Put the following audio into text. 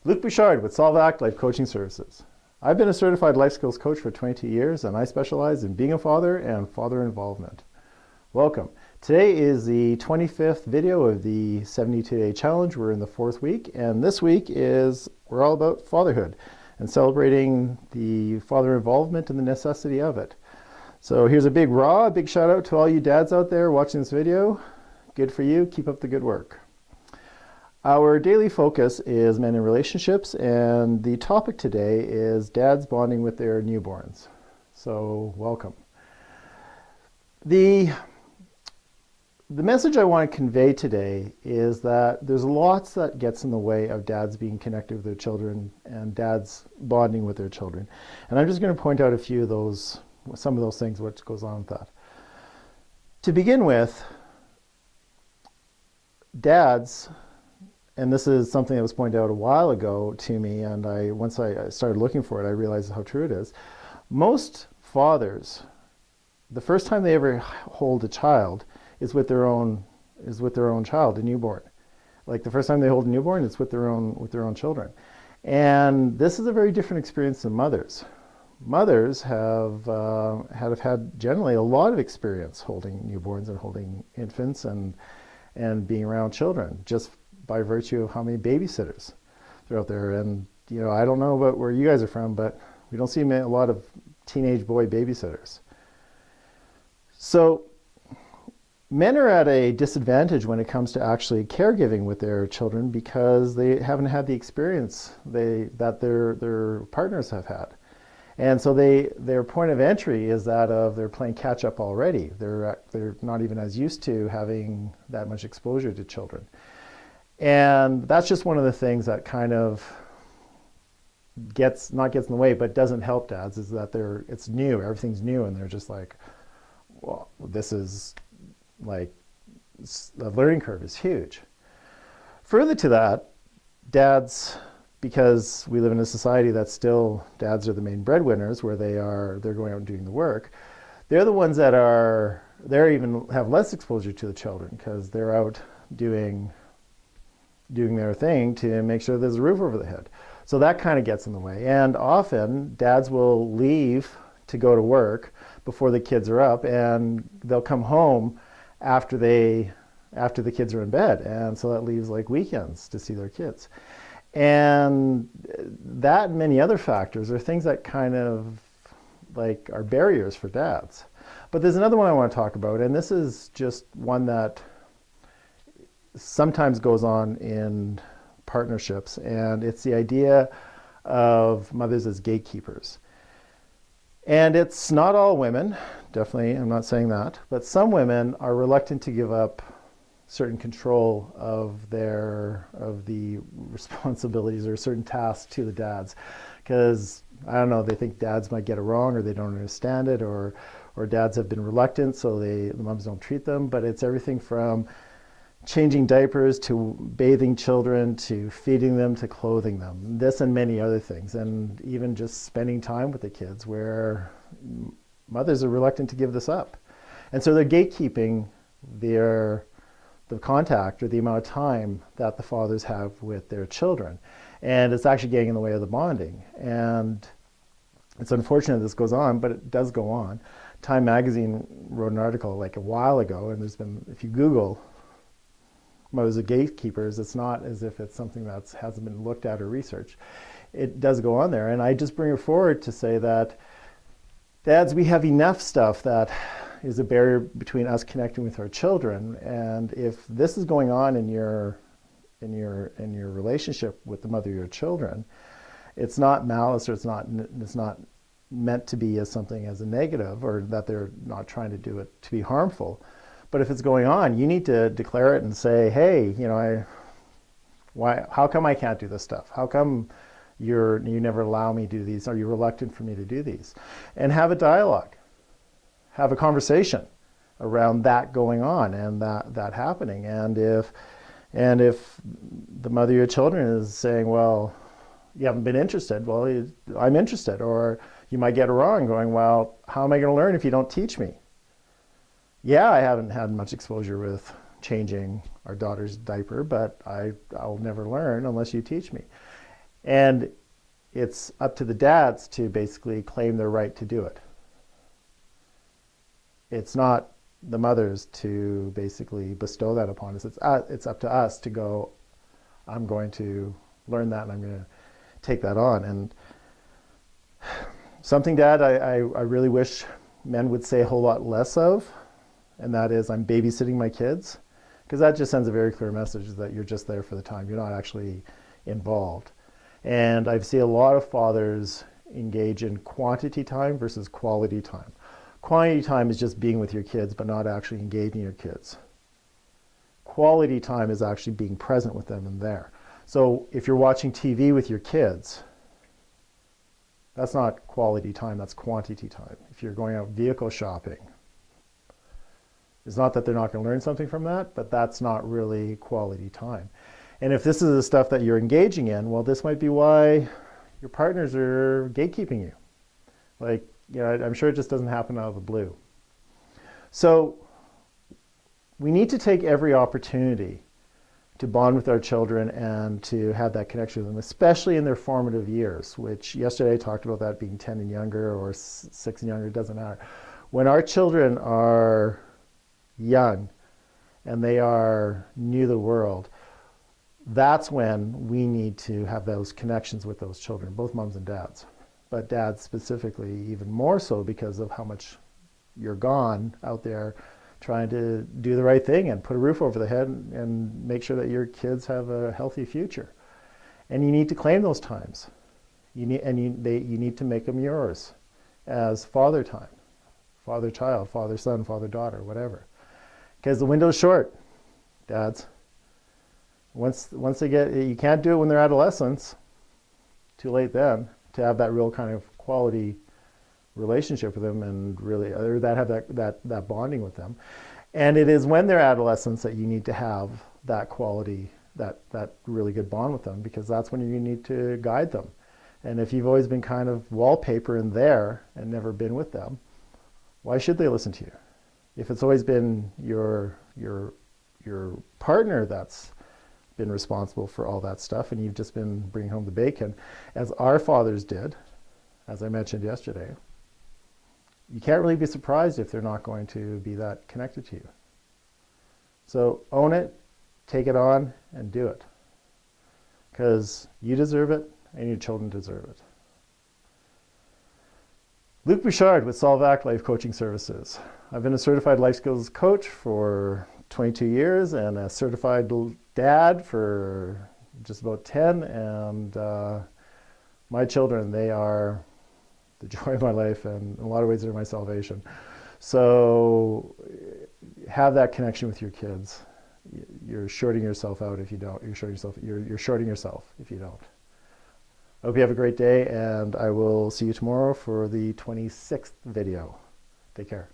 Luc Bouchard with Solve Act Life Coaching Services. I've been a certified life skills coach for 22 years, and I specialize in being a father and father involvement. Welcome. Today is the 25th video of the 72-day challenge. We're in the 4th week, and this week we're all about fatherhood and celebrating the father involvement and the necessity of it. So here's a big shout out to all you dads out there watching this video. Good for you. Keep up the good work. Our daily focus is men in relationships, and the topic today is dads bonding with their newborns. So welcome. The message I want to convey today is that there's lots that gets in the way of dads being connected with their children and dads bonding with their children. And I'm just going to point out a few of those, some of those things, what goes on with that. To begin with, dads, and this is something that was pointed out a while ago to me, and once I started looking for it, I realized how true it is. Most fathers, the first time they ever hold a child is with their own child, a newborn. Like the first time they hold a newborn, it's with their own children. And this is a very different experience than mothers. Mothers have had generally a lot of experience holding newborns and holding infants and being around children, just by virtue of how many babysitters are out there. And I don't know about where you guys are from, but we don't see a lot of teenage boy babysitters. So men are at a disadvantage when it comes to actually caregiving with their children because they haven't had the experience that their partners have had. And so their point of entry is that of they're playing catch up already. They're not even as used to having that much exposure to children. And that's just one of the things that kind of gets in the way, but doesn't help dads, is that it's new, everything's new, and they're just like, well, this is like, the learning curve is huge. Further to that, dads, because we live in a society that still dads are the main breadwinners, where they're going out and doing the work, they're the ones that they even have less exposure to the children because they're out doing their thing to make sure there's a roof over the head. So that kind of gets in the way. And often dads will leave to go to work before the kids are up, and they'll come home after the kids are in bed. And so that leaves like weekends to see their kids. And that and many other factors are things that kind of like are barriers for dads. But there's another one I want to talk about, and this is just one that sometimes goes on in partnerships, and it's the idea of mothers as gatekeepers. And it's not all women, definitely, I'm not saying that, but some women are reluctant to give up certain control of the responsibilities or certain tasks to the dads, because I don't know, they think dads might get it wrong, or they don't understand it, or dads have been reluctant, so the moms don't treat them. But it's everything from changing diapers to bathing children to feeding them to clothing them, this and many other things, and even just spending time with the kids, where mothers are reluctant to give this up. And so they're gatekeeping the contact or the amount of time that the fathers have with their children. And it's actually getting in the way of the bonding. And it's unfortunate this goes on, but it does go on. Time magazine wrote an article like a while ago, and if you Google mothers as gatekeepers, it's not as if it's something that hasn't been looked at or researched. It does go on there. And I just bring it forward to say that dads, we have enough stuff that is a barrier between us connecting with our children. And if this is going on in your relationship with the mother of your children, it's not malice, or it's not meant to be as something as a negative, or that they're not trying to do it to be harmful. But if it's going on, you need to declare it and say, hey, how come I can't do this stuff? How come you never allow me to do these? Are you reluctant for me to do these? And have a dialogue, have a conversation around that going on and that happening. And if the mother of your children is saying, well, you haven't been interested, well, I'm interested. Or you might get it wrong, going, well, how am I going to learn if you don't teach me? Yeah, I haven't had much exposure with changing our daughter's diaper, but I'll never learn unless you teach me. And it's up to the dads to basically claim their right to do it. It's not the mothers to basically bestow that upon us. It's up to us to go, I'm going to learn that and I'm going to take that on. And something, Dad, I really wish men would say a whole lot less of, and that is, I'm babysitting my kids, because that just sends a very clear message that you're just there for the time. You're not actually involved. And I've seen a lot of fathers engage in quantity time versus quality time. Quantity time is just being with your kids, but not actually engaging your kids. Quality time is actually being present with them and there. So if you're watching TV with your kids, that's not quality time, that's quantity time. If you're going out vehicle shopping, it's not that they're not going to learn something from that, but that's not really quality time. And if this is the stuff that you're engaging in, well, this might be why your partners are gatekeeping you. Like, you know, I'm sure it just doesn't happen out of the blue. So we need to take every opportunity to bond with our children and to have that connection with them, especially in their formative years, which yesterday I talked about that being 10 and younger or 6 and younger, it doesn't matter. When our children are young and they are new to the world, that's when we need to have those connections with those children, both moms and dads. But dads specifically even more so because of how much you're gone out there trying to do the right thing and put a roof over the head and make sure that your kids have a healthy future. And you need to claim those times. You need to make them yours as father time, father-child, father-son, father-daughter, whatever. Because the window's short, dads. Once they get, you can't do it when they're adolescents. Too late then to have that real kind of quality relationship with them and really, or that have that bonding with them. And it is when they're adolescents that you need to have that quality, that really good bond with them, because that's when you need to guide them. And if you've always been kind of wallpaper in there and never been with them, why should they listen to you? If it's always been your partner that's been responsible for all that stuff and you've just been bringing home the bacon, as our fathers did, as I mentioned yesterday, you can't really be surprised if they're not going to be that connected to you. So own it, take it on, and do it. Because you deserve it, and your children deserve it. Luc Bouchard with Solve Act Life Coaching Services. I've been a certified life skills coach for 22 years and a certified dad for just about 10. And my children, they are the joy of my life, and in a lot of ways they're my salvation. So have that connection with your kids. You're shorting yourself out if you don't. You're shorting yourself if you don't. I hope you have a great day, and I will see you tomorrow for the 26th video. Take care.